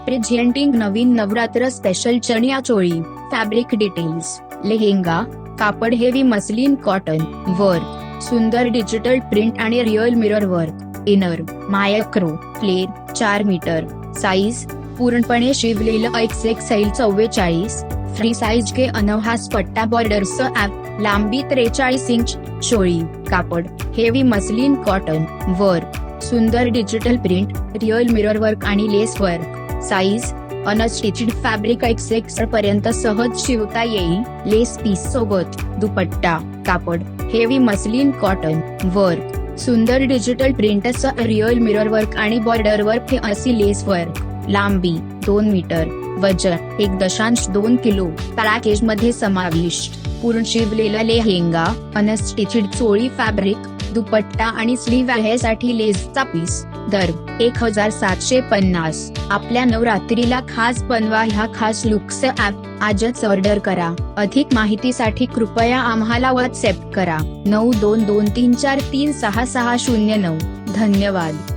Presenting नवीन Navratra special chaniya choli. Fabric details. Lehenga. कापड heavy muslin cotton. Work सुंदर digital print आणि real mirror work. Inner micro flare 4 metre. Size पूर्णपणे शिवलेलं XXL 44. Free size के अनवहास पट्टा बॉर्डर्स ॲप. लांबी 43 इंच. चोळी. कापड हेवी मस्लिन कॉटन. वर्क सुंदर digital print, real mirror work आणि lace work. Size unstitched fabric XXL पर्यंत सहज शिवता येईल. लेस पीस सोबत. दुपट्टा. कापड हेवी मस्लिन कॉटन. वर्क सुंदर digital prints, real mirror work आणि बॉर्डर वर्क हे अशी लेस वर्क. लांबी 2 मीटर. वजन 1.2 किलो. पॅकेज मध्ये समाविष्ट पूर्ण शिवलेला लेहेंगा, अनस्टिच्ड चोळी फॅब्रिक, दुपट्टा आणि स्लीव साठी लेसचा पीस. दर 1750. आपल्या नवरात्रीला खास बनवा ह्या खास लुक्स ॲप. आजच ऑर्डर करा. अधिक माहितीसाठी कृपया आम्हाला व्हॉट्सॲप करा. 9223436609. धन्यवाद.